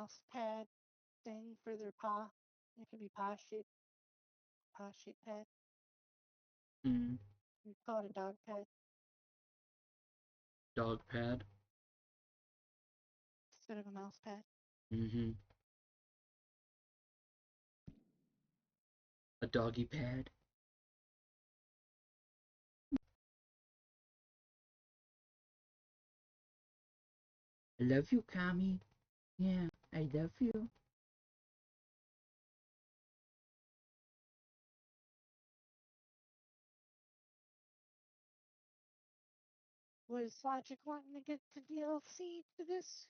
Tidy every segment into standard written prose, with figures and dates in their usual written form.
mouse pad thing for their paw. It can be paw shape pad. Mm. We call it a dog pad. Dog pad. Instead of a mouse pad. Mm-hmm. A doggy pad. I love you, Kami. Yeah, I love you. Was Logic wanting to get the DLC to this?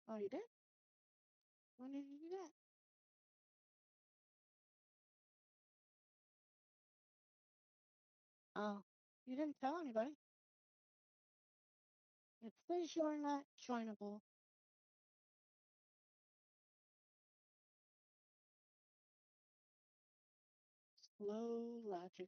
Oh, you did? When did you do that? Oh, you didn't tell anybody. It says you're not joinable. Slow Logic.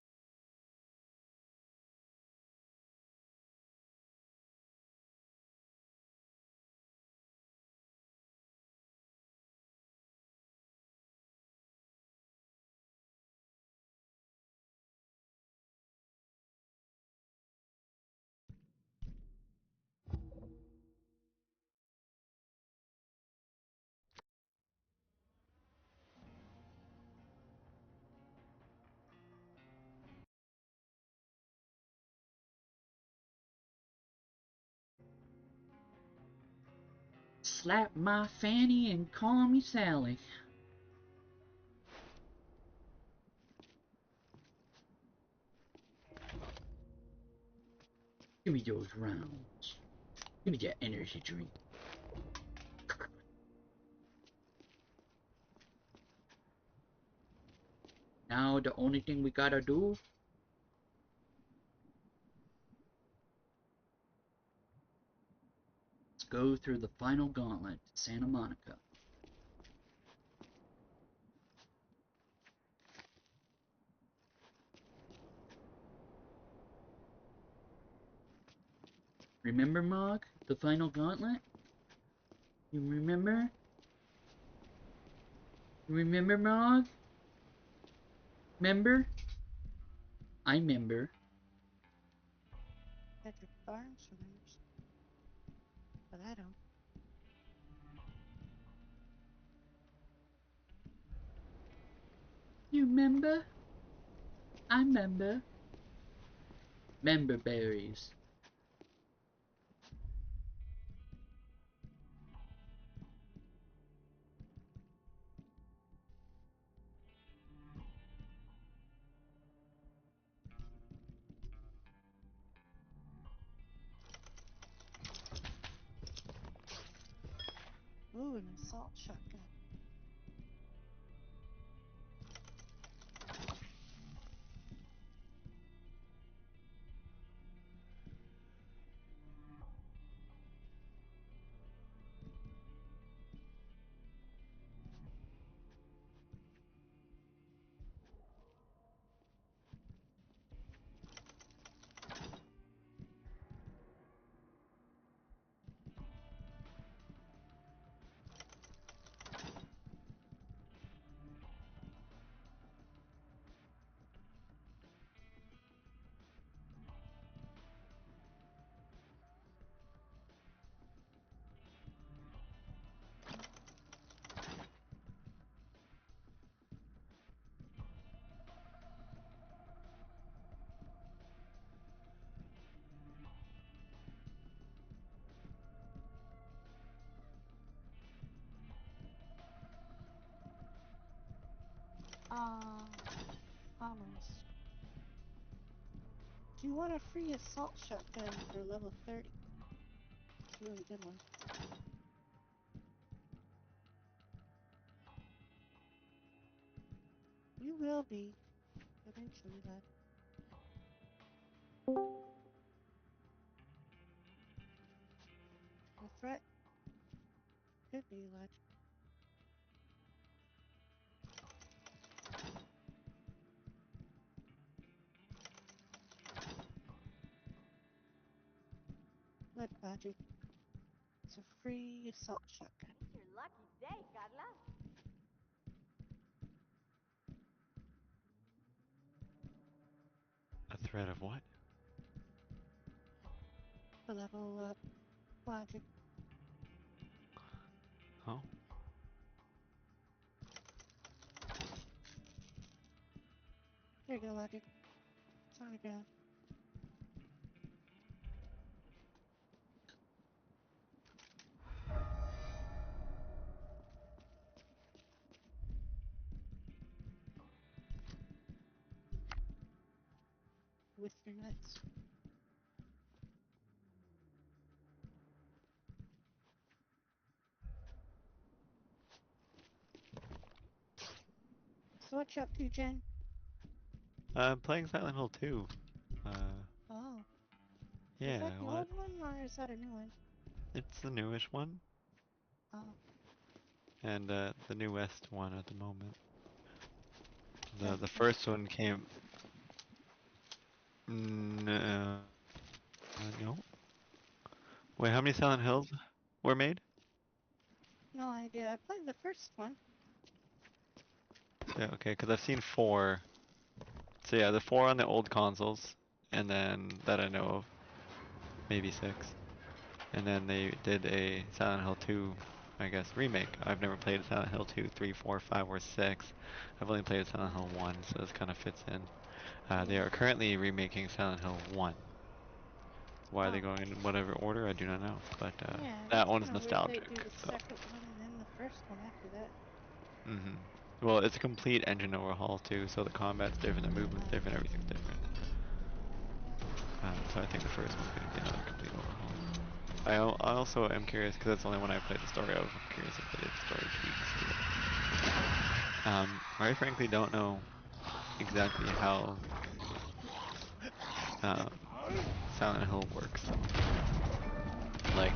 Slap my fanny and call me Sally. Give me those rounds. Give me that energy drink. Now the only thing we gotta do is go through the final gauntlet to Santa Monica. Remember, Mog? The final gauntlet? You remember? You remember, Mog? Member? I member. Patrick Barnes remembers. But I don't. You member? I member. Member berries. Ooh, an assault shotgun. Almost. Do you want a free assault shotgun for level 30? It's a really good one. You will be, eventually, bud. The threat could be Logic. Lead magic. It's a free assault shotgun. It's your lucky day, Carla. A threat of what? A level up logic. Oh. There you go, logic. It's on the ground. With your nuts. So what you up to, Jen? Playing Silent Hill 2. Oh. Is that Yeah, the what? old one or is that a new one? It's the newish one. Oh. And, the newest one at the moment. Right. The first one came... No. No. Wait, how many Silent Hills were made? No idea. I played the first one. Yeah, okay, because I've seen 4. So yeah, the 4 on the old consoles, and then, that I know of, maybe 6. And then they did a Silent Hill 2, I guess, remake. I've never played Silent Hill 2, 3, 4, 5, or 6. I've only played Silent Hill 1, so this kind of fits in. They are currently remaking Silent Hill 1. Why are they going in whatever order, I do not know. But Yeah, that that's one's kind of weird. They nostalgic. do the So. second one and then the first one after that. Well, it's a complete engine overhaul too, so the combat's different, the movement's different, everything's different. So I think the first one's going to be another complete overhaul. I also am curious, because that's the only one I played the story of, I'm curious if they did story tweaks to it. I frankly don't know exactly how Silent Hill works. Like,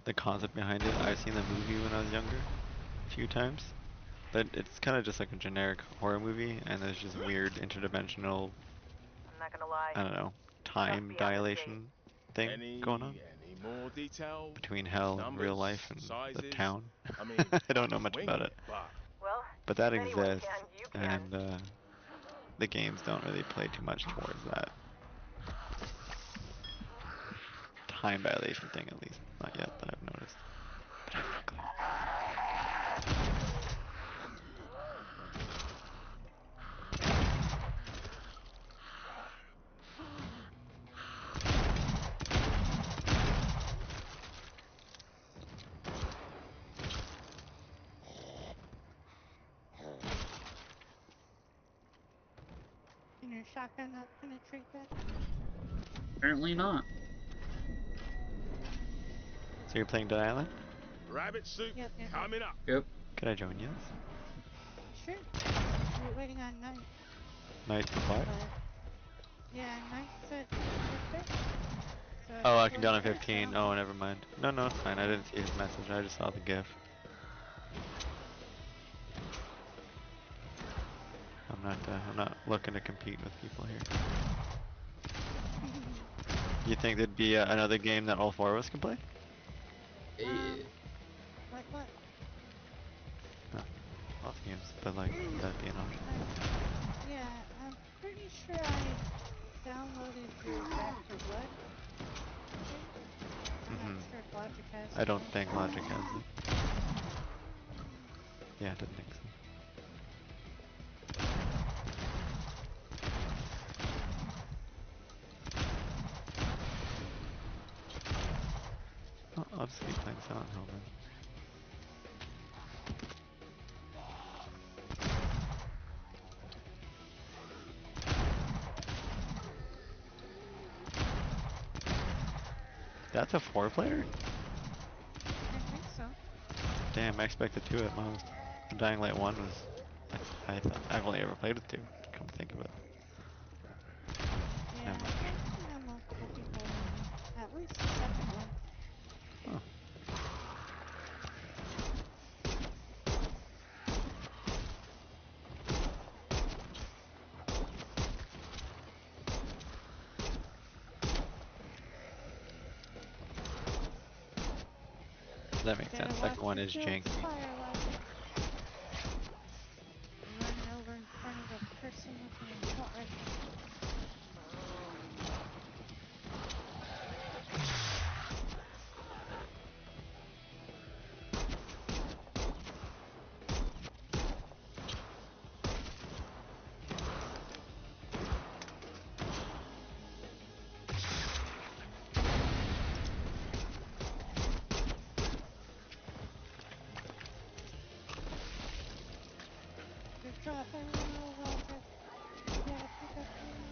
the concept behind it. I've seen the movie when I was younger, a few times. But it's kind of just like a generic horror movie, and there's just weird interdimensional, I'm not gonna lie. I don't know, time dilation thing going on Any more detail? between hell and Numbers, real life and sizes? the town. I mean, I don't know much wing about it, Well, but that if anyone exists, can, you can. and the games don't really play too much towards that time dilation thing, at least not yet that I've noticed. Can your shotgun not penetrate that? Apparently not. So you're playing Dead Island? Rabbit soup Yep. coming up. Yep. Could I join you? Sure. We're waiting on night. Night what? Yeah, night said birthday. So Oh, I if can you're down on first, 15. Oh, never mind. No, no, it's fine. I didn't see his message. I just saw the GIF. I'm not looking to compete with people here. You think there'd be another game that all 4 of us can play? Like what? No, lots of games, but like that'd be an option. Yeah, I'm pretty sure I downloaded your Back 4 Blood. I'm not sure if Logic has it. I don't think Logic has it. Yeah, I didn't think so. I'll just keep playing Silent Hill then. That's a 4-player? I think so. Damn, I expected 2 at most. Dying Light 1 was... I've only ever played with 2, come to think of it. Yeah, I know multiple people in at least the second one. Huh. that makes Better sense. watch Second one your is field janky. fire, Roger. Running over in front of a person with an assault rifle. Good job, everyone. Roger. You gotta pick up ammo.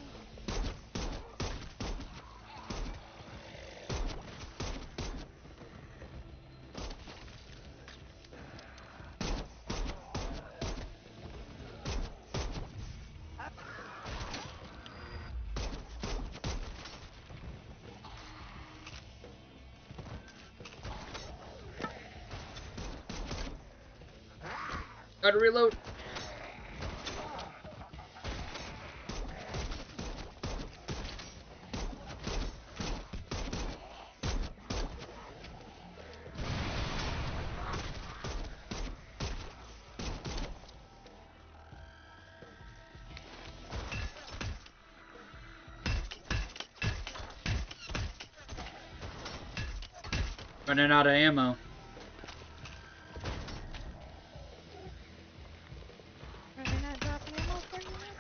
Gotta reload. Running out of ammo. Are they not dropping ammo for you yet?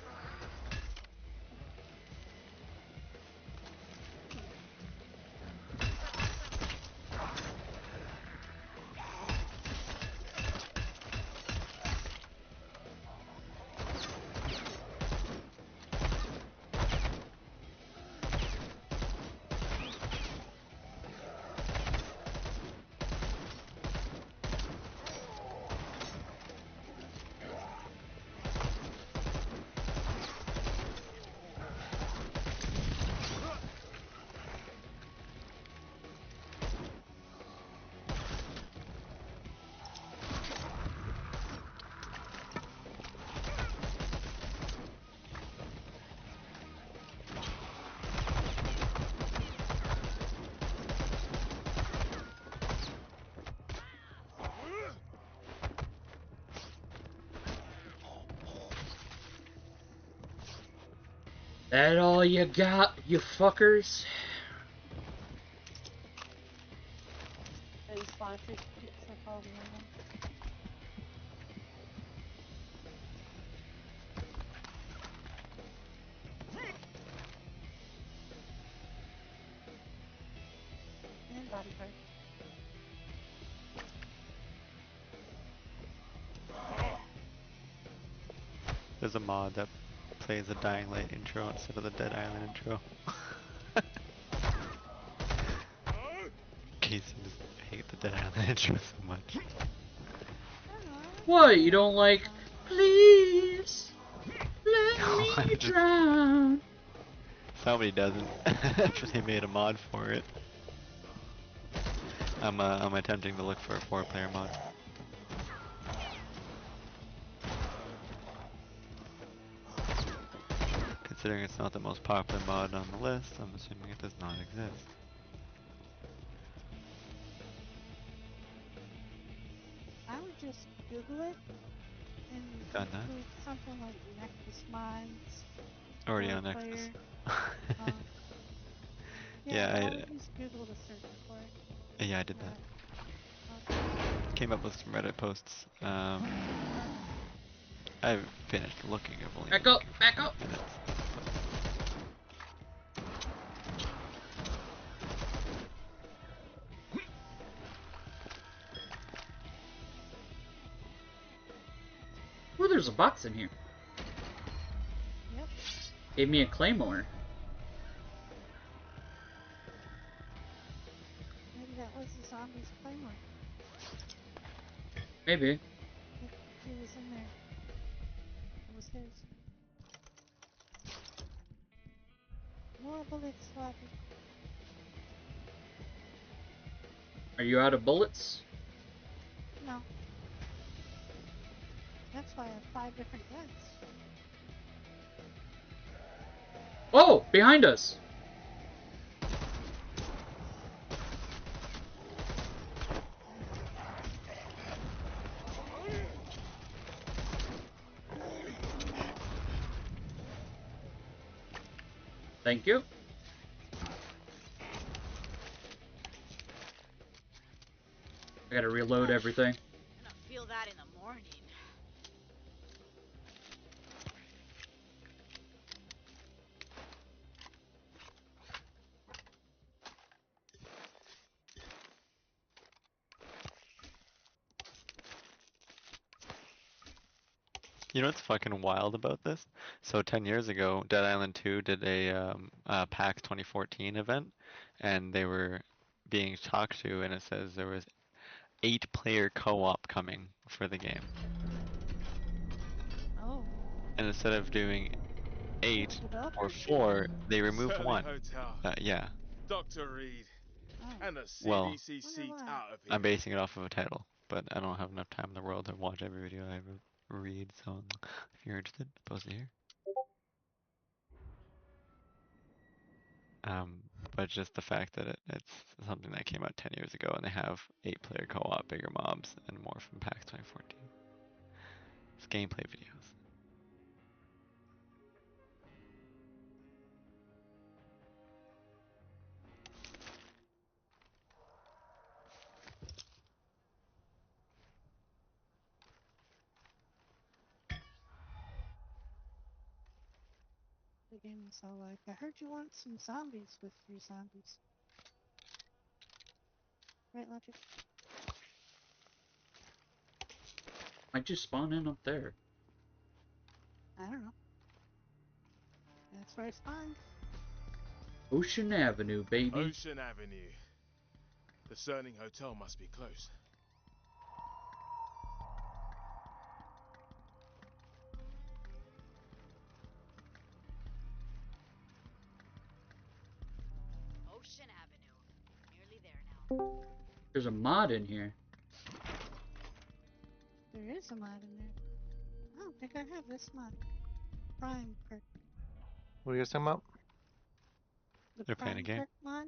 That all you got, you fuckers? These sponsors picks up all the ammo. And bodyguard. There's a mod that plays a Dying Light intro instead of the Dead Island intro. Casey just hate the Dead Island intro so much. What, you don't like? Please, let me drown. Somebody doesn't. They made a mod for it. I'm attempting to look for a 4-player mod. Considering it's not the most popular mod on the list, I'm assuming it does not exist. I would just Google it and Done that. include something like Nexus mods. Already on 4-player. Nexus. Yeah, Yeah, I would use Google to search for it. yeah, I did that. Came up with some Reddit posts. I've finished looking. I've only Back been up, looking for back 5 up. minutes. Oh, there's a box in here. Yep. Gave me a claymore. Maybe that was the zombie's claymore. Maybe. It was in there. It was his. More bullets, Roger. Are you out of bullets? No. That's why I have 5 different guns. Oh, behind us. Thank you. I gotta reload everything. I'm gonna feel that in the morning. You know what's fucking wild about this? So 10 years ago, Dead Island 2 did a PAX 2014 event, and they were being talked to, and it says there was 8-player co-op coming for the game. Oh, And instead of doing 8 the or developer shit? 4, they removed Sterling 1. Hotel. Yeah, Dr. Reed. Oh, And a well, CDC Wonder seat why. out of here. I'm basing it off of a title, but I don't have enough time in the world to watch every video I ever read, so if you're interested, post it here. But just the fact that it's something that came out 10 years ago and they have 8-player co-op, bigger mobs, and more from PAX 2014. It's gameplay videos. the game is all like, I heard you want some zombies with your zombies. Right, Logic? Might just spawn in up there. I don't know. That's where I spawned. Ocean Avenue, baby. Ocean Avenue. The Sterling Hotel must be close. Ocean Avenue. Nearly there now. There's a mod in here. There is a mod in there. I don't think I have this mod. Prime perk. What are you guys talking about? The They're playing a Prime game. perk mod?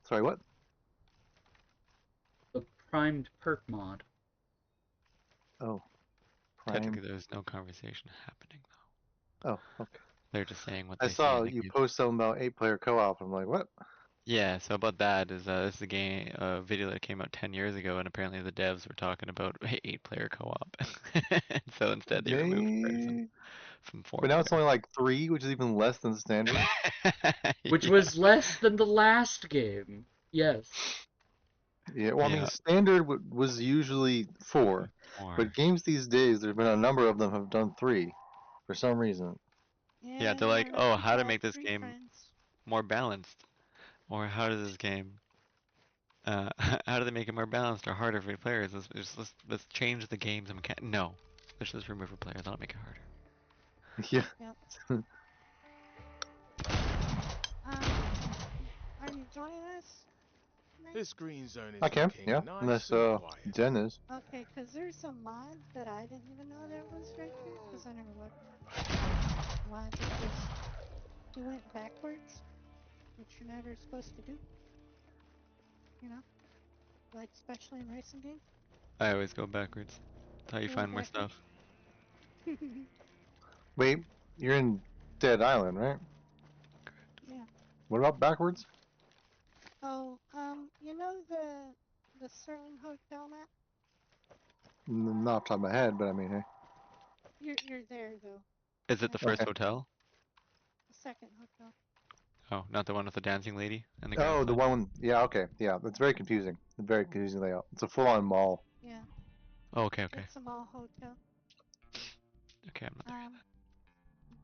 Sorry, what? The primed perk mod. Oh, Prime. Technically, there's no conversation happening though. Oh, okay. They're just saying what I they see saw in the you game. post something about 8-player co-op. I'm like, what? Yeah, so about that is this is a game, video that came out 10 years ago, and apparently the devs were talking about 8-player co-op. So instead, they removed a person Yay! from But now it's 4-player. only like 3, which is even less than standard. Which Yeah. was less than the last game. Yes. Yeah, well, I mean, Yeah. standard was usually 4, 4. but games these days, there's been a number of them have done 3 for some reason. Yeah, Yeah, they're they like, wanna make oh, how people to have make this 3 game friends. more balanced, or how does this game, how do they make it more balanced or harder for players? Let's change the game's mechanic. No, let's just remove a player. That'll make it harder. Yeah. Yep. Are you joining us? Nick? This green zone is I can, looking yeah. nice Unless and quiet. Jen is. Okay, because there's a mod that I didn't even know there was right here, because I never looked. Logic is he went backwards, which you're never supposed to do. You know? Like, especially in racing games. I always go backwards. That's how you He went find more backwards. stuff. Wait, you're in Dead Island, right? Yeah. What about backwards? Oh, you know the Sterling Hotel map? Not off the top of my head, but I mean, hey. You're there though. Is it the first Okay. hotel? The second hotel. Oh, not the one with the dancing lady and the ground Oh, the floor? one. Yeah, okay. Yeah, it's very confusing. Very confusing layout. It's a full-on mall. Yeah. Oh, okay, okay. It's a mall hotel. Okay, I'm not there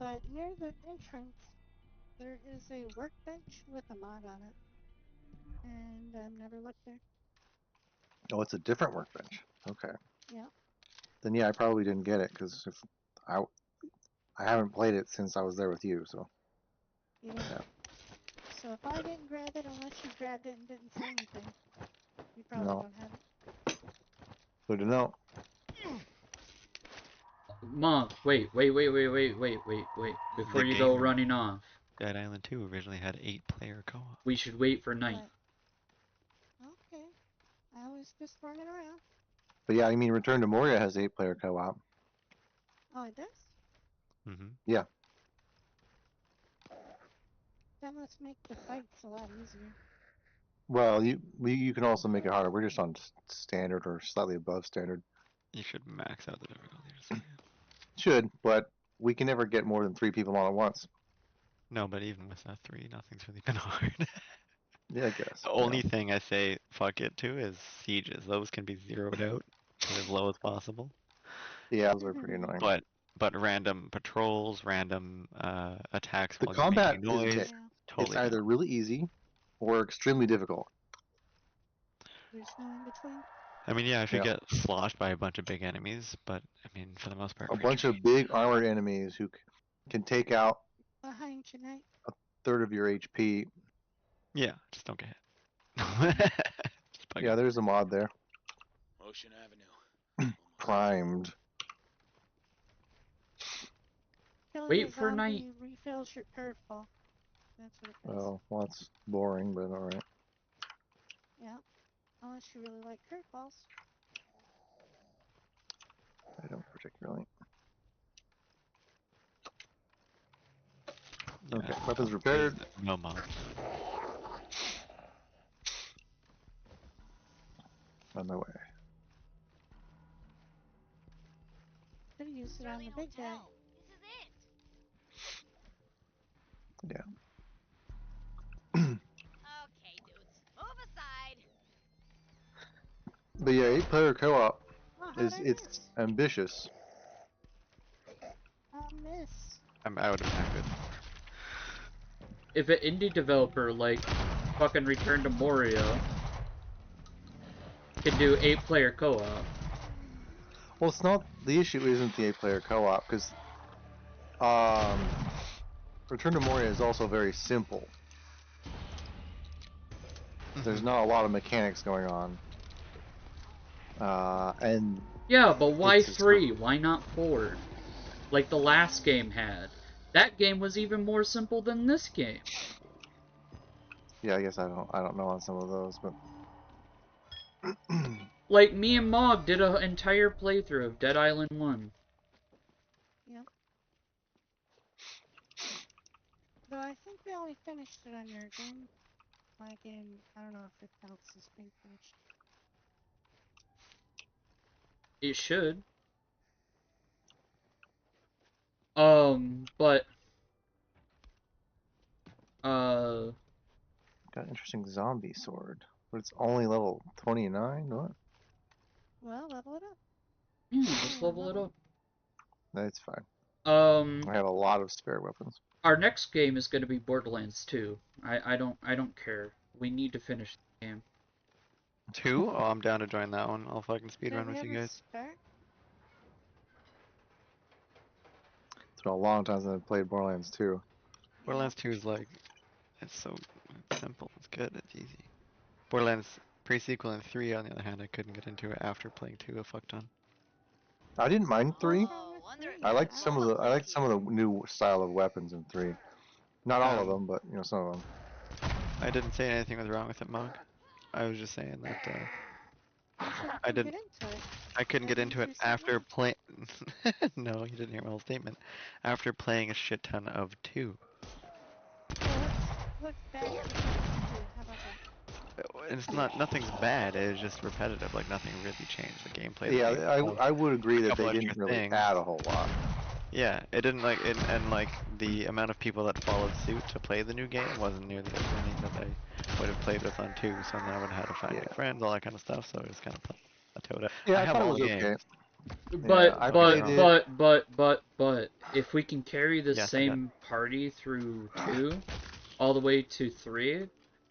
But near the entrance, there is a workbench with a mod on it. And I've never looked there. Oh, it's a different workbench. Okay. Yeah. Then yeah, I probably didn't get it because if I I haven't played it since I was there with you, so You didn't. yeah. So if I didn't grab it, unless you grabbed it and didn't say anything, you probably No. don't have it. Good to know. Mom, wait. Before The you go game running off, Dead Island 2 originally had 8-player co-op. we should wait for night. But, okay. I was just running around. But yeah, I mean, Return to Moria has 8-player co-op. Oh, it does? Mm-hmm. Yeah. That must make the fights a lot easier. Well, you can also make it harder. We're just on standard or slightly above standard. You should max out the difficulty. Just saying. Should, but we can never get more than 3 people on at once. No, but even with that 3, nothing's really been hard. Yeah, I guess. The only thing I say fuck it to is sieges. Those can be zeroed out to as low as possible. Yeah, those are pretty annoying. But random patrols, random attacks The while you're combat making noise, Yeah. it's totally either down. really easy or extremely difficult. There's no in between. I mean, yeah, if you Yeah. get sloshed by a bunch of big enemies, but I mean, for the most part, A pretty bunch of easy. big armored enemies who can take out Behind you, Knight. a third of your HP. Yeah, just don't get hit. Just bug Yeah, out. there's a mod there. Ocean Avenue. Primed. Killing Wait a for zombie night. refills your curveball. That's what it does. Well, that's boring, but alright. Yeah. Unless you really like curveballs. I don't particularly. Yeah, Okay, weapons there's repaired. no mods. On my way. Could have used it on the big guy. Hotel. This is it. Yeah. Okay, dudes. Move aside. But yeah, 8-player co-op Oh, how'd I it's miss? ambitious. I miss. I'm out of habit. If an indie developer like fucking Return to Moria could do 8-player co-op. Well, it's not, the issue isn't the 8-player co-op, because Return to Moria is also very simple. There's not a lot of mechanics going on. And Yeah, but why it's 3? Why not 4? Like the last game had. That game was even more simple than this game. yeah, I guess I don't know on some of those, but Like, me and Mog did an entire playthrough of Dead Island 1. Yep. Though I think we only finished it on your game. My game, I don't know if it counts as being finished. It should. But got an interesting zombie sword. But it's only level 29? What? Well, level it up. yeah, let's level it up. That's fine. Um, I have a lot of spare weapons. our next game is gonna be Borderlands 2. I don't care. We need to finish the game. 2? Oh, I'm down to join that one. I'll fucking Do speedrun we with have you a guys. spare? It's been a long time since I played Borderlands 2. Borderlands 2 is like, it's so simple. It's good. It's easy. Borderlands pre-sequel and 3, on the other hand, I couldn't get into it after playing 2 a fuck ton. I didn't mind 3. Oh, wonder if I you liked can some of roll the a new style of weapons in 3. Not all of them, but you know, some of them. I didn't say anything was wrong with it, Mug. I was just saying that I Get didn't. into it. I couldn't That get into means it you're saying after no. playing. No, you didn't hear my whole statement. After playing a shit ton of 2. So let's back to the How about that? It's not, nothing's bad. It's just repetitive. Like nothing really changed. The gameplay. Yeah, Well, I would agree a that couple they extra didn't really things. add a whole lot. Yeah, it didn't like it, and like the amount of people that followed suit to play the new game wasn't nearly as many that I would have played with on 2. So then I would have had to find new Yeah. friends, all that kind of stuff. So it was kind of plateaued out. Yeah, I I have thought it all was the okay. games. But I Don't get me played wrong. it. but if we can carry the Yes, I got same party through 2 all the way to 3,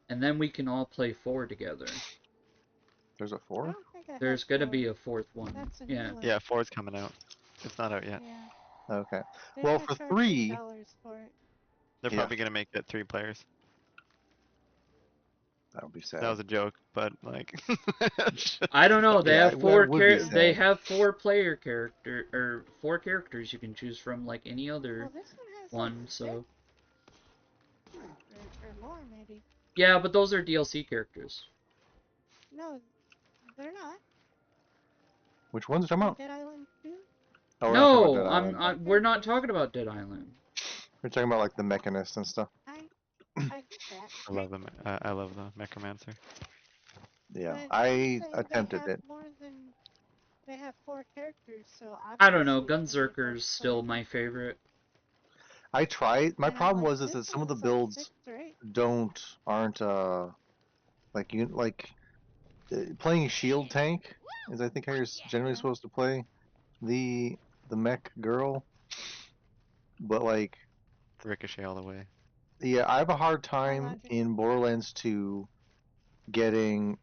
and then we can all play 4 together. There's a I 4? don't think I There's have gonna 4. be a 4th one. That's a Yeah. new one. Yeah, 4's coming out. It's not out yet. Yeah. Okay. They're Well, gonna for charge 3, $8 for it. They're yeah, probably gonna make it 3 players. that would be That sad. was a joke, but like. I don't know. They Yeah, have it four would be They sad. have 4 player character or 4 characters you can choose from, like any Well, other this one has one. like 6 So or more maybe. yeah, but those are DLC characters. No, they're not. Which ones are you talking about? Dead Island 2? Oh, we're not talking about No, Dead Island. we're not talking about Dead Island. We're talking about like the Mechanist and stuff. I I get that. I love the Necromancer. Yeah, But I they attempted have it. more than they have 4 characters, so I don't know. obviously it's gonna be Gunzerker's still my favorite. I tried. My And I'm problem like, was is this that some one of the was like builds 6 or 8. aren't like you like playing shield tank is I think how you're generally Yeah. supposed to play the mech girl, but like Ricochet all the way. yeah, I have a hard My time logic. in Borderlands 2 getting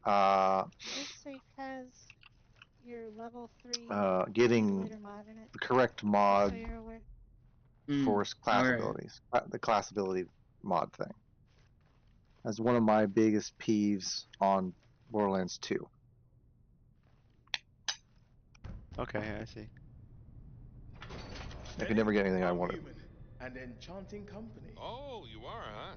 This safe has your level 3 getting simulator mod in it, the correct just so mod you're aware. for class Alright. abilities, the class ability mod thing. That's one of my biggest peeves on Borderlands 2. Okay, I see. I could never get anything I I'm wanted. human and enchanting company. Oh, you are, huh?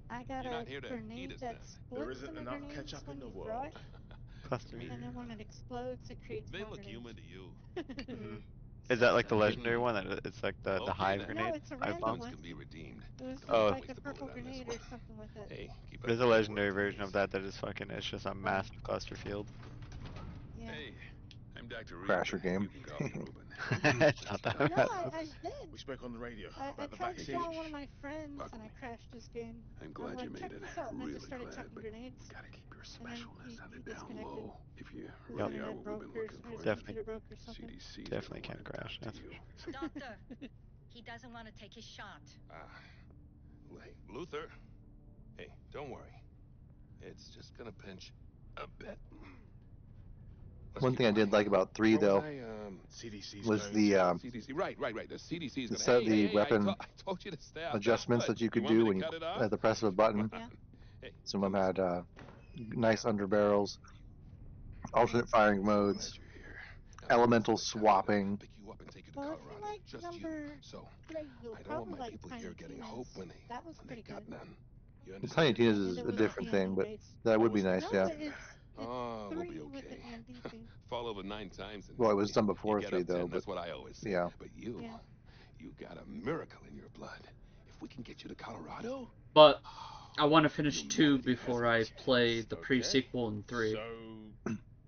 I got You're a not here to grenade eat us that then. There splits isn't into enough grenades ketchup when in the you throw world. it, Cluster and then when it explodes, it creates They more look grenades. human to you. Is that like the Sounds like legendary one? That it's like the Okay, hive then. grenade? No, it's a Hive random bomb? Humans one. can be redeemed. It was Come just on, Oh, like place a the purple bullet on this grenade one. or something with it. Hey, keep up there's the a good legendary work, version of ladies. that is fucking. It's just a Oh, massive cluster field. yeah. Hey, I'm Dr. Reed, Crasher but game. you can call me Ruben. It's not that No, massive. I did. We spoke on the radio I about the tried to vaccine. call one of my friends Buckle and I me. crashed his game. I'm I'm glad like, you made check it. this out, and I just Really started glad, chucking but grenades, you gotta keep your and then specialness he down disconnected. low. If you His really are internet what we've broke been or looking his for, Definitely, computer broke or something. CDC's definitely gonna can wanna crash. talk to That's you. Doctor, he doesn't want to take his shot. Ah, hey, Luther. Hey, don't worry. It's just gonna pinch a bit. Let's One keep thing I did going. like about 3 Where was though I? CDC's was going the to. CDC. Right. The CDC's the gonna. set the Hey, weapon I told you to stop. adjustments What? that you You could want me do to when you cut it off? at the press of a Come button. on. Yeah. Hey, Some of them please. had nice underbarrels, alternate firing So modes, glad you're here. Now, who else elemental would tell me to swapping. pick you up and take you to Well, if you Colorado? like Just you. number So 3, you'll I don't want probably my like people here Tiny getting Tina's. hope That was when they pretty got good. none. You Well, Tiny understand? Tina's And is it a was a different thing, D&D but base. that I would be was nice, No, yeah. it's Oh, we'll 3 be with the okay. D&D theme. Fall over 9 times and Well, it was done you before get 3 up 10. though, but That's what I always say. yeah. But Yeah. you got a miracle in your blood. If we can get you to Colorado, But I want to finish 2 humanity has before a I play chance. the Okay. pre-sequel in 3. So,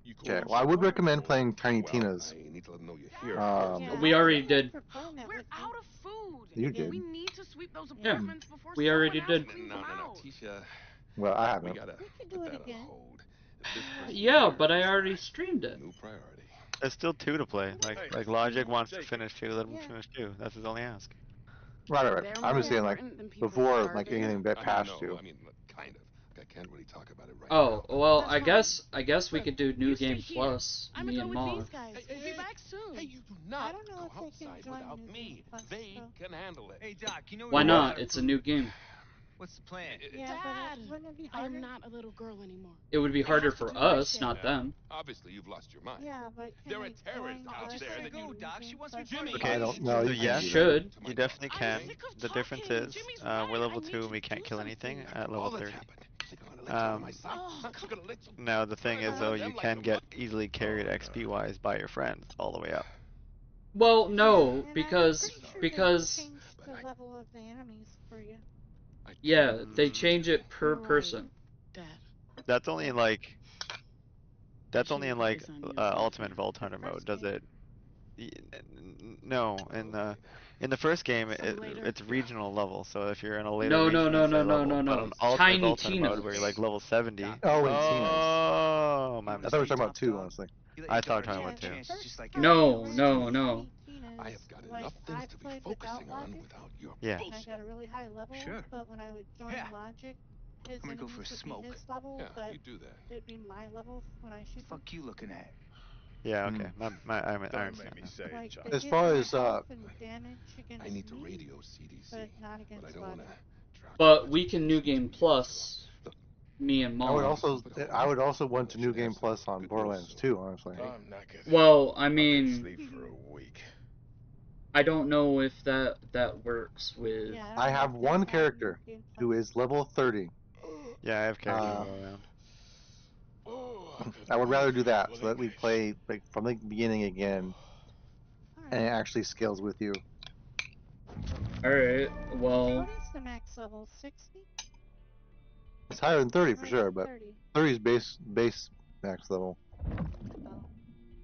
you call Okay, the well I would shot, recommend or- playing Tiny Well, Tina's. I need to let them know you're here Um, Yeah, We I already can't wait did. for playing that We're with you. out of food. You did. We need to sweep those Yeah, apartments before we someone already else did. cleans No, them out. Tisha. Well, I We haven't. gotta We could put do it that on again. hold. This person Yeah, here but I is already streamed it. new priority. There's still 2 to play. Hey, Like Logic wants to Jacob. finish 2, let him Yeah. finish 2. That's his only ask. Right. They're I'm more just saying like important than people before like starving. anything but I mean, past no, 2. I mean, kind of. I can't really talk about it right Oh, now. well, That's I fine. guess we Look, could do New you stay Game here. Plus, I'm me gonna and go with Mog. these guys. Hey, We'll be hey, back soon. Hey, you do I not don't know go if they can outside join without New Game me. Plus, They though. can handle it. Hey Doc, you know Why we're not? out of It's a food. new game. What's the plan? Yeah, Dad, but wouldn't it be I harder? am not a little girl anymore. It would be I harder have to for do what I us, say. not them. Obviously, you've lost your mind. Yeah, but can There are we terrorists join out us there Just let her that in go, New Doc. She Game wants Plus, to be Jimmy. though? I don't know. You You should. To my You definitely daughter, can. I'm sick of The difference talking. is Jimmy's we're right. level I need 2 to and we can't do kill anything something. at After level all that's 30. happened, you think I'm gonna let you out of my Um, sight? Oh, Huh? come You gonna let you? Now the thing is though, Them you like can a get monkey? easily carried Oh, XP wise by your friends all the way up. Well, Yeah, no, and I'm because pretty sure they changed But the level of the enemies for you. yeah, they Mm, change it per You're right, person. Dad. that's only in like Shouldn't put this on you, Ultimate boyfriend. Vault The Hunter mode. first Does game. it? No, in the first game See you later. it's regional level. So if you're in a later No, no, region, no, it's no, a no, level. no, But no. on Ultimate Tiny Vault Hunter mode, Tina's. where you're like level 70. Doc, Oh, in Tina's. Oh, my You wanna I thought we were mistake. stay talking about top 2, dog? honestly. You let I your thought we were daughter talking Yeah, about take a the 2. chance first just like time you. No, I ran no, into no. Tiny Tina's, I have got like, enough I things to be played without focusing on logic, without your Yeah. and I bullshit. got a really high level, Sure. but when I would join Yeah. logic, his I'm gonna go for a enemies would smoke. be his level, Yeah, but you do that. it'd be my level when I shoot them. Fuck you looking at. Yeah. Okay. I Don't understand make me now. say it, Like, Chuck. they As get far more as health and damage I against need to me, radio CDC, but not but I against don't want to logic. drop too But much we can New information Game to you, Plus, so- Look, me and I would Mog. also keep it I would home. also want to We New should have Game some Plus on good news Borderlands soon. 2, honestly. Okay? I'm knackered. Well, I I've been mean, asleep for a week. I don't know if that works with. Yeah, I don't I know have if one they have New character Game who Plus. is level 30. Yeah, I have characters Uh, all around. Oh, I couldn't I would rather do believe that what so that we English. play like from the beginning again, and it Alright. actually scales with you. Alright, well, What is the max level? 60? It's higher than 30 for Higher sure, than but 30. 30 is base max level.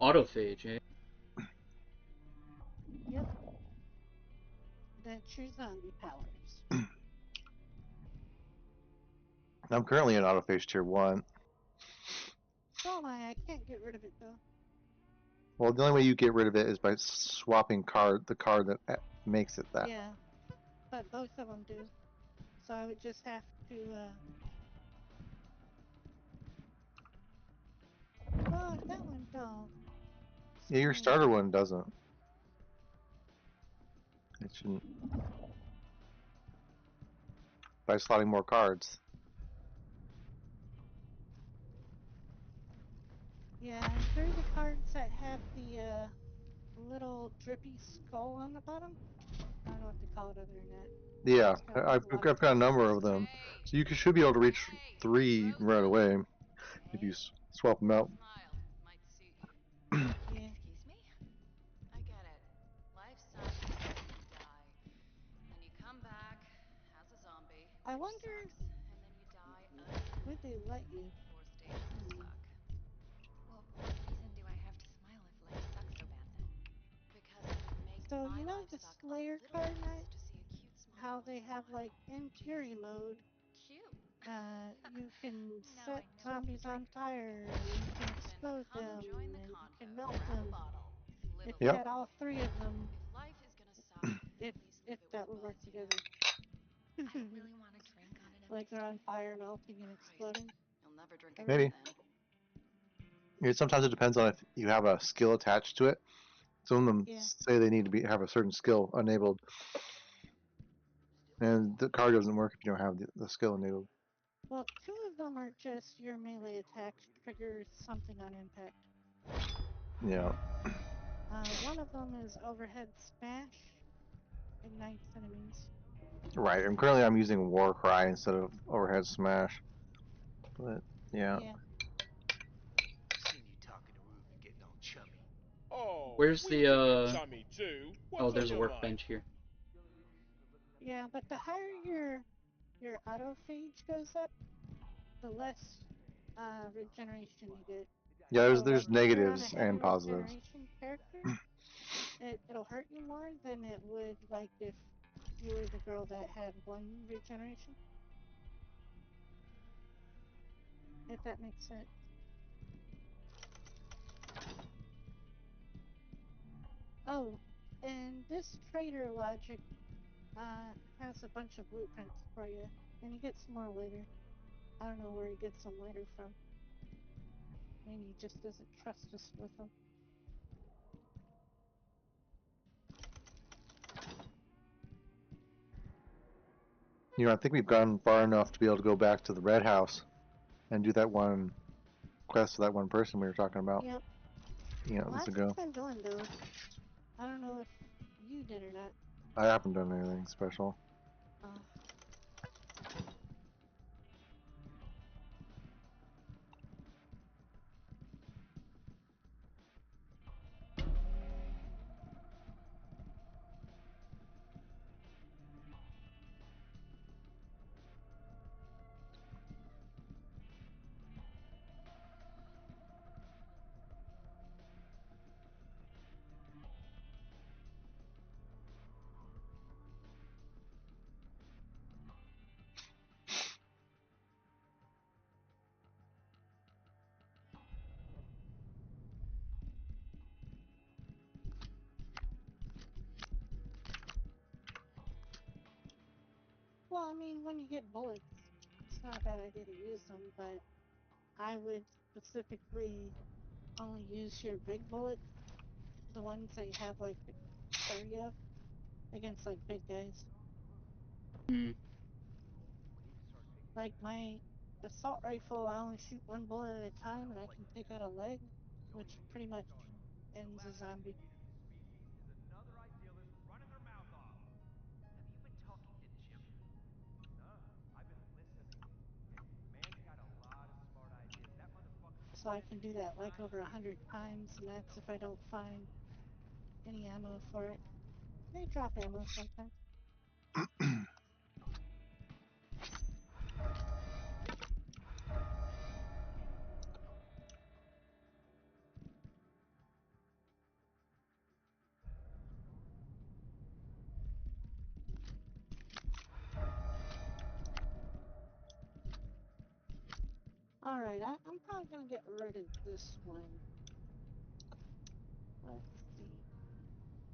Oh, Autophage, eh? yep. That's your zombie powers. I'm currently in autophage tier 1. So am I can't get rid of it though. Well, the only way you get rid of it is by swapping the card that makes it that. Yeah, but both of them do. So I would just have to, oh, that one don't. Yeah, your Scram. starter one doesn't. It shouldn't. By slotting more cards. Yeah, they're the cards that have the, little drippy skull on the bottom. I don't know what to call it other than that. Yeah, It's got like I've a lot got of a text. number of them. So you should be able to reach 3 right away if you swap them out. Smile. Might suit you. Yeah. Excuse me? I get it. Life sucks and you die. Then you come back as a zombie. I Which wonder, sucks, and then you die again. would they let you? 4 stages of suck. Well, what reason do I have to smile if life sucks so bad then? Because it would make So my you know life the suck a Slayer little card less night? to see a cute smile How on they have someone. like in fury mode, Cute. you can Now set I know zombies on fire, and you can explode come them, join the and you convo. can melt Grab a them. bottle. If Little you Yep. had all 3 of them, If life is gonna suck, if at least leave it that with would work buzz, you together. know? I don't really want to drink on an Like empty they're on stomach. fire, melting and Christ, exploding. you'll never drink Everything. again Maybe. then. Sometimes it depends on if you have a skill attached to it. Some of them Yeah. say they need to have a certain skill enabled, and the card doesn't work if you don't have the skill enabled. Well, 2 of them are just your melee attack triggers something on impact. Yeah. One of them is overhead smash, ignites enemies. Right. And currently I'm using War Cry instead of Overhead Smash. But yeah. Yeah. Seen you talking to Ruby, getting all chummy. Oh, Where's we're the, getting chummy too. Oh, What's on there's a your mind? workbench here. Yeah, but the higher your autophage goes up, the less regeneration you get. Yeah, So like there's if you're on a negatives heavy and positives. regeneration character, it'll hurt you more than it would like if you were the girl that had 1 regeneration. If that makes sense. Oh, and this trader logic has a bunch of blueprints for you, and he gets more later. I don't know where he gets them later from. Maybe he just doesn't trust us with them. I think we've gone far enough to be able to go back to the Red House and do that one quest for that one person we were talking about. Yep. Well, This that's ago. what I've been doing though. I don't know if you did or not. I haven't done anything special. Uh, well, I mean, when you get bullets, it's not a bad idea to use them, but I would specifically only use your big bullets, the ones that you have like 30 of, against like big guys. Hmm. Like my assault rifle, I only shoot 1 bullet at a time, and I can take out a leg, which pretty much ends a zombie. Have you been talking to Jim? No, I've been listening. Man's got a lot of smart ideas. That motherfucker. So I can do that like over 100 times, and that's if I don't find any ammo for it. They drop ammo sometimes. Alright, I'm probably gonna get rid of this one. Let's see.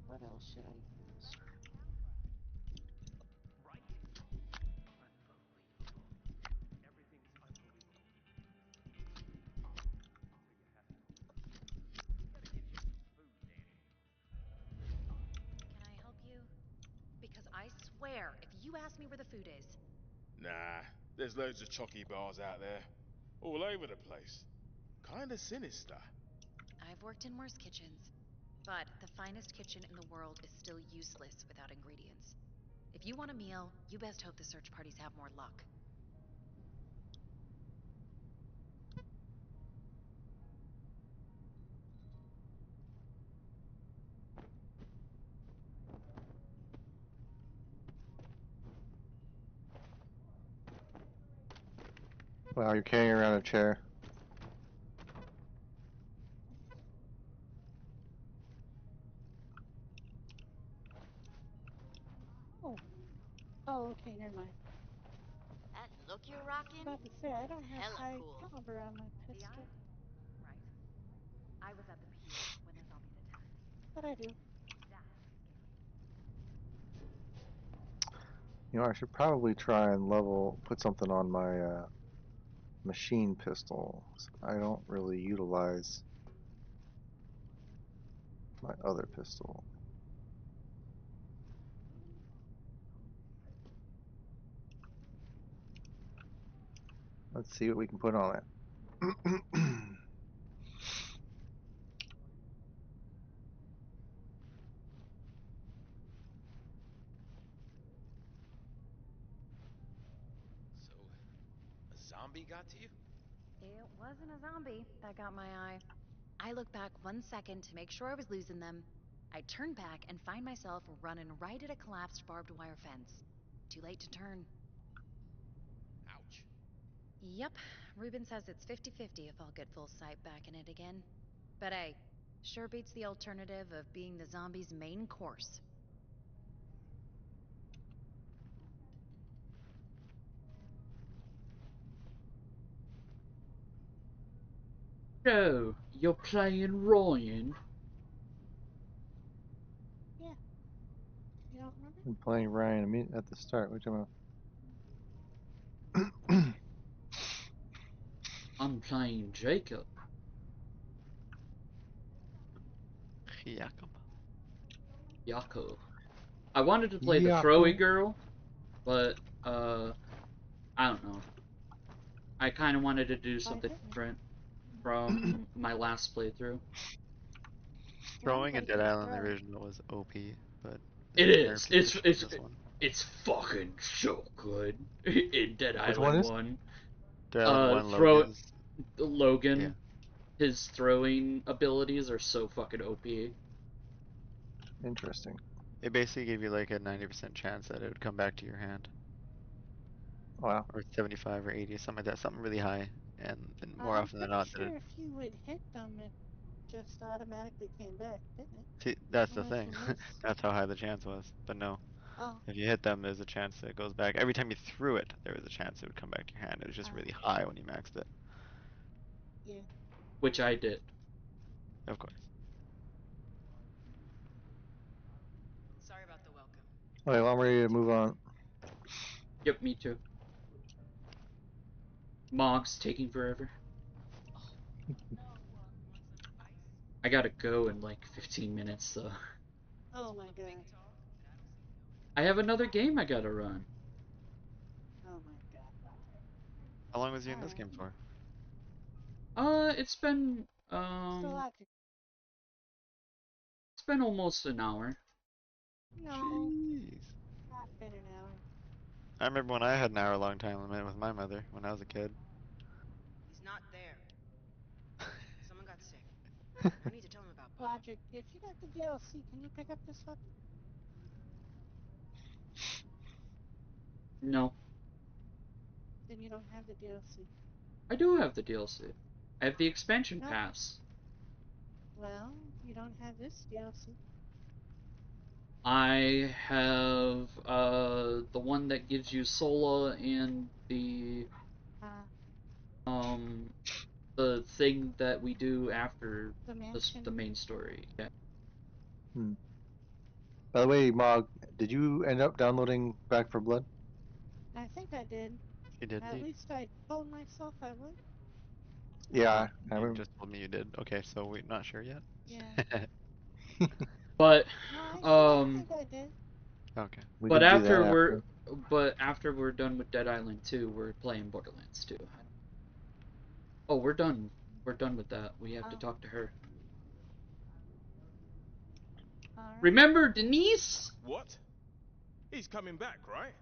What else should I use? Right? Unbelievable. Everything's unbelievable. Until you have to believe. We gotta get you some food, Danny. Can I help you? Because I swear, if you ask me where the food is, Nah, there's loads of chocky bars out there. All over the place. Kinda sinister. I've worked in worse kitchens. But the finest kitchen in the world is still useless without ingredients. If you want a meal, you best hope the search parties have more luck. Wow, you're carrying around a chair. Oh. Oh, okay, never mind. That look you're I was rocking? about to say, I don't have Hella high cool. caliber on my The pistol. eye? Right. I was at the pier when the zombies attacked. But I do. That's scary. You know, I should probably try and put something on my machine pistol. I don't really utilize my other pistol. Let's see what we can put on it. So, a zombie got to you? It wasn't a zombie that got my eye. I looked back 1 second to make sure I was losing them. I turned back and find myself running right at a collapsed barbed wire fence. Too late to turn. Ouch. Yep, Ruben says it's 50-50 if I'll get full sight back in it again. But hey, sure beats the alternative of being the zombie's main course. So, you're playing Ryan? Yeah. You don't remember? I'm playing Ryan at the start. Which I'm I'm playing Jacob. Jakob. Jacob. I wanted to play the throwy Jakob. girl, but, I don't know. I kind of wanted to do Why something didn't you? different from my last playthrough. Well, Throwing in anybody Dead can Island the throw. original was OP, but It they is. nerfed it for this one. It's fucking so good in Dead Which one Island is? 1. Dead Island 1 Throw Logan's. Yeah. Logan, his throwing abilities are so fucking OP. Interesting. It basically gave you like a 90% chance that it would come back to your hand. Wow. Or 75 or 80, something like that. Something really high. And more I'm often than pretty not, that sure if you would hit them, it just automatically came back, didn't it? see, that's the Unless thing. you missed. That's how high the chance was. But no. Oh, If you hit them, there's a chance that it goes back. Every time you threw it, there was a chance it would come back to your hand. It was just really high when you maxed it. yeah. Which I did. Of course. Sorry about the welcome. Okay, well, I'm ready to move on. Yep, me too. Mog's taking forever. I gotta go in like 15 minutes, so. Oh my god. I have another game I gotta run. Oh my god, Roger. How long was you in this Alright. game for? It's been, So Logic. it's been almost an hour. No, Jeez. not been an hour. I remember when I had an hour-long time limit with my mother when I was a kid. He's not there. Someone got sick. I need to tell him about Bob. Logic, if you got the DLC, can you pick up this weapon? No, Then you don't have the DLC. I do have the DLC. I have the expansion Nope. pass. Well, you don't have this DLC. I have the one that gives you Sola and the Uh, the thing that we do after The mansion. the main story. Yeah. Hmm. By the way, Mog, did you end up downloading Back for Blood? I think I did. You did, At Pete? least I told myself I would. Yeah, I You remember. just told me you did. Okay, so we're not sure yet. Yeah. But No, I um, think I did. Okay. We but can do that after. after we're done with Dead Island 2, we're playing Borderlands 2. Oh, we're done. We're done with that. We have to Oh. talk to her. Alright. Remember Denise? What? He's coming back, right?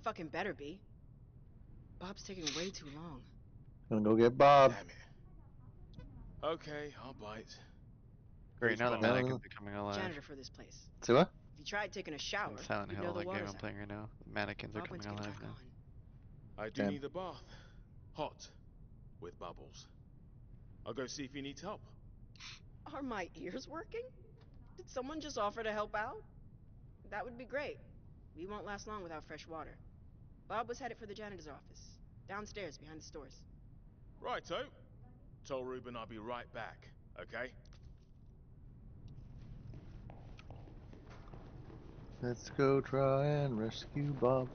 Fucking better be. Bob's taking way too long. Gonna go get Bob. Damn it. Okay, I'll bite. Great, Who's now the Bob? mannequin's becoming alive. Janitor for this place. See what? If you tried taking a shower, In Silent you'd Hill, know the that game water's I'm out. playing right now. The mannequins are Bob went coming to get it alive back now. I do Damn. need a bath. Hot. With bubbles. I'll go see if he needs help. on. Are my ears working? Did someone just offer to help out? That would be great. We won't last long without fresh water. Bob was headed for the janitor's office. Downstairs, behind the stores. Righto. Tell Ruben I'll be right back, okay? Let's go try and rescue Bob.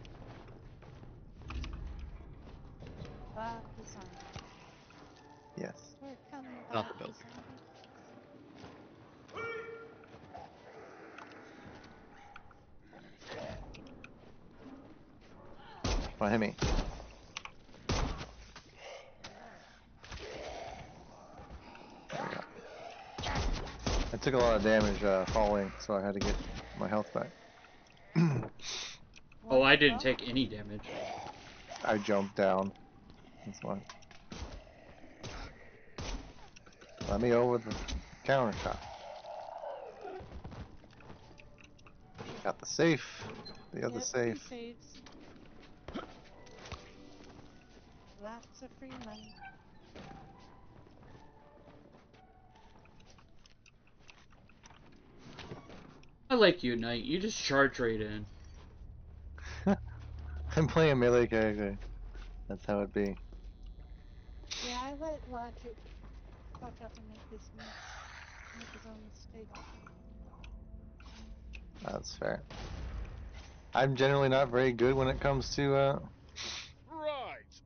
Bob the zombie. Yes. We're coming, Not Bob the the builder. zombie. Find me. There we go. I took a lot of damage falling, so I had to get my health back. Oh, I didn't Bob? take any damage. I jumped down. That's why. Let me over the countertop. Got the safe. The other Yep, safe. 2 saves. Lots of free money. I like you, Knight. You just charge right in. I'm playing a melee character. That's how it be. Yeah, I let Logic fuck up and make his own mistake. That's fair. I'm generally not very good when it comes to Right.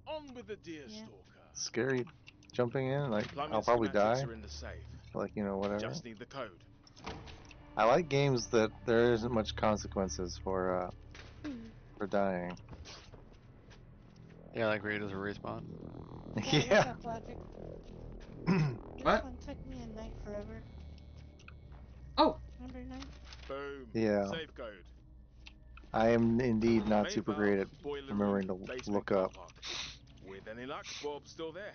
On with the deerstalker. scary jumping in. Like Plumbing I'll probably schematics die. are in the safe. Like whatever. Just need the code. I like games that there isn't much consequences for dying. Yeah, like Raiders or Respawn. Look Yeah. up Logic. This What? one took me a night forever. Oh. Remember night? Boom. Yeah. Safe code. I am indeed not Main super valve, great at boiler remembering room, to basement look car up. park. With any luck, Bob's still there.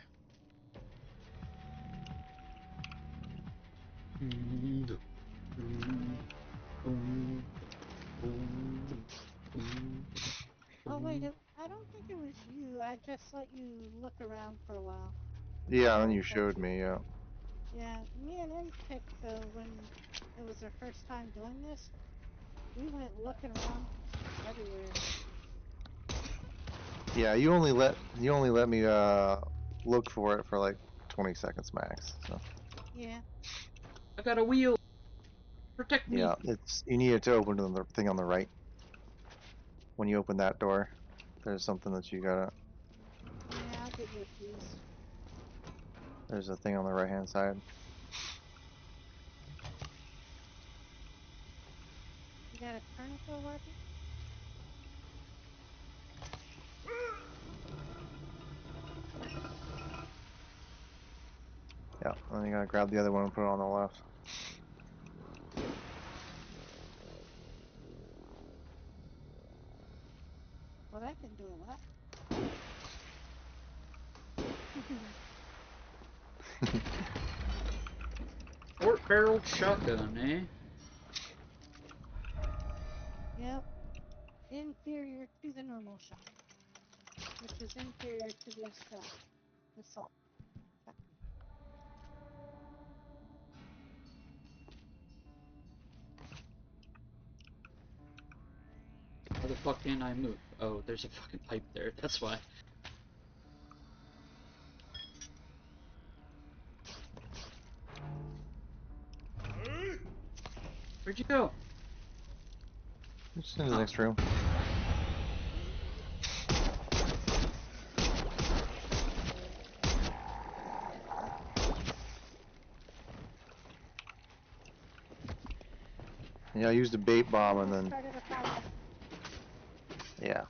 Oh wait, I don't think it was you. I just let you look around for a while. Yeah, and before I you fed showed me. Yeah. Yeah, me and him picked when it was our first time doing this. We went looking around everywhere. Yeah, you only let me look for it for like 20 seconds max. So Yeah. I got a wheel. Protect me. yeah, it's you need it to open the thing on the right. When you open that door, there's something that you gotta. Yeah, I'll get you a fuse. There's a thing on the right hand side. You got a tourniquet weapon? Yeah, and you gotta grab the other one and put it on the left. Well, that can do a lot. Short-barreled shotgun, eh? Yep. Inferior to the normal shot, which is inferior to the assault. How the fuck can I move? Oh, there's a fucking pipe there. That's why. Where'd you go? Just into the next room. Yeah, I used a bait bomb and then Started a fire. yeah.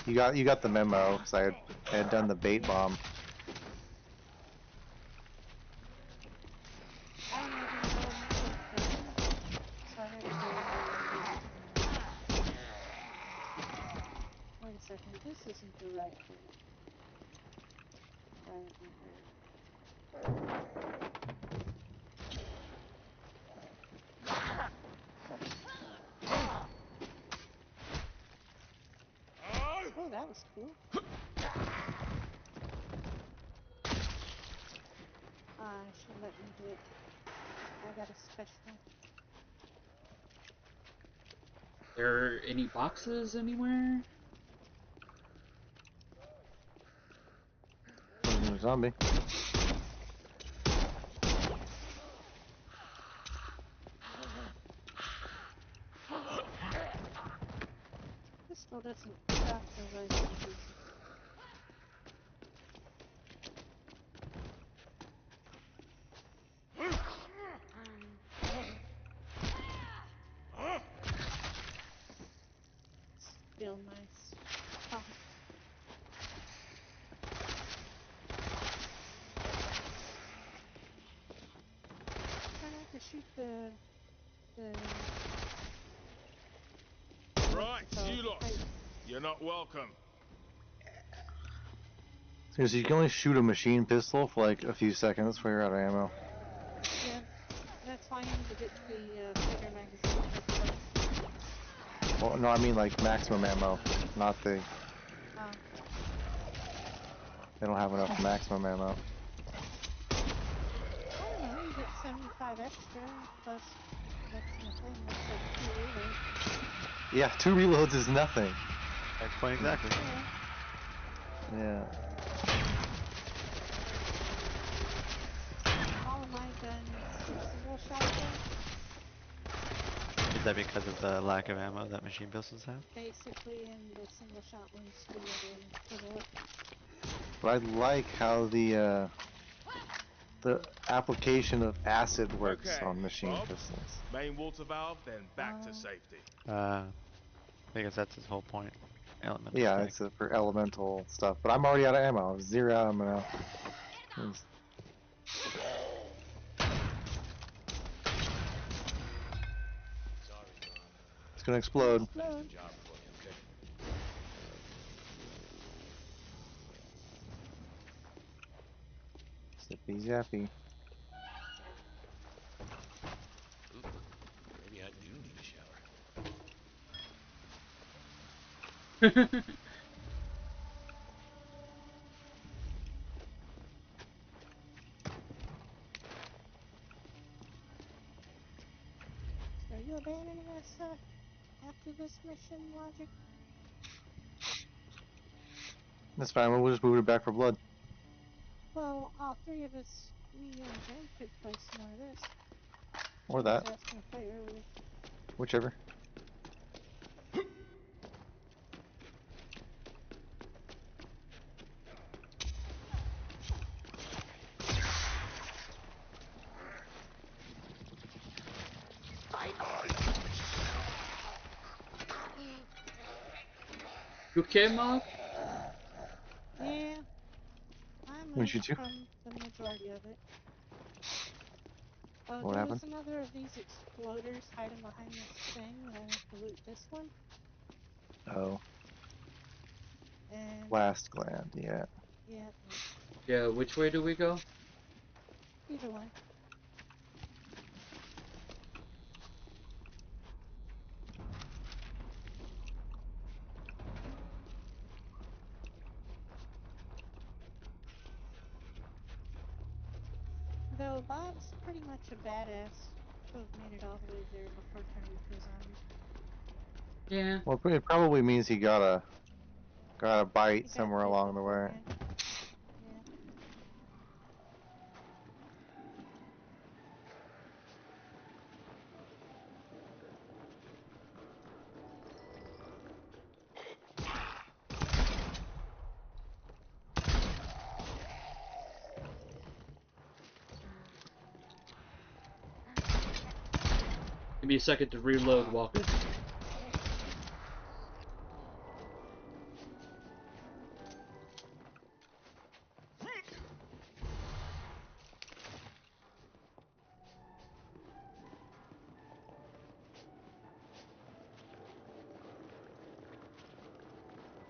You got the memo because I had done the bait bomb. I don't even know what it did, so I had to go in there and do it. Wait a second, this isn't the right way. Right. Oh, that was cool. She let me do it. I got a special. There any boxes anywhere? There's a zombie. This still doesn't drop the right pieces. Still nice. Oh. Try not to shoot the Right, you lot. You're not welcome. So you can only shoot a machine pistol for like a few seconds before you're out of ammo. Yeah, that's why I need to get the bigger magazine. Well, no, I mean like maximum ammo, not the. They don't have enough maximum ammo. I don't know, you get 75 extra plus maximum thing. That's like 2 reloads. Yeah, 2 reloads is nothing. That's point exactly. Yeah. All of my guns are single shot guns. Is that because of the lack of ammo that machine pistols have? Basically, and the single shot ones do it. But I like how the application of acid works Okay, on machine Bob. pistols. Main water valve, then back to safety. Because that's his whole point. Elemental Yeah, tank. it's for elemental stuff. But I'm already out of ammo. 0 ammo. It's gonna explode. Zippy zappy. Ooh, maybe I do need a shower. Are you abandoning us after this mission, Logic? That's fine. We'll just move it back for blood. Well, all 3 of us, me, you, and Jen could play some more of this. Or Jen was that. asking to play earlier. Whichever. You okay, Mom? Yeah, I When moved should you? from the majority of it. Oh, What there happened? was another of these exploders hiding behind this thing. I went to loot this one. Oh. And Blast gland, yeah. yeah, Yeah, which way do we go? either one. Though Bob's pretty much a badass to have made it all the way there before turning into a zombie. Yeah. Well, it probably means he got a bite He got somewhere bit along the way. beforehand. Yeah. Give me a second to reload, Walker.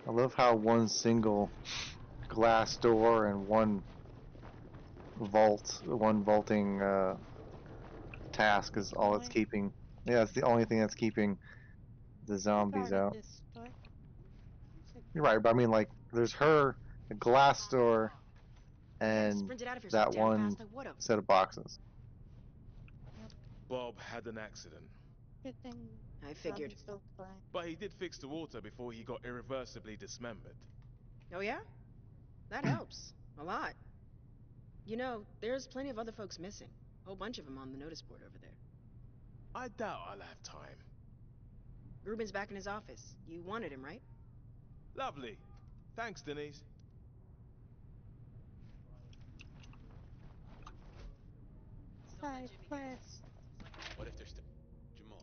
I love how one single glass door and one vaulting task is all it's Only keeping. Yeah, it's the only thing that's keeping the zombies guarded out. this door. So You're right, but I mean, like, there's her, a glass door, If you hadn't and sprinted out of here so that damn one fast, I would've. set of boxes. Bob had an accident, good thing I figured. zombies don't fly. but he did fix the water before he got irreversibly dismembered. Oh yeah? That helps. A lot. You know, there's plenty of other folks missing. A whole bunch of them on the notice board over there. I doubt I'll have time. Ruben's back in his office. You wanted him, right? Lovely. Thanks, Denise. Side quest. What if they're still Jamal,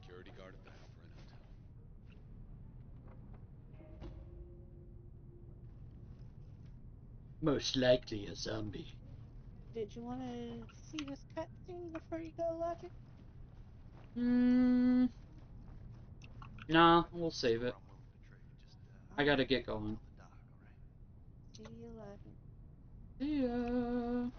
security guard at the Halperin Hotel? Most likely a zombie. Did you want to see this cutscene before you go, Logic? Nah, we'll save it. I'm willing to trade. Just I gotta Alright. get going. tell the doc, all right? See you, Logic. See ya.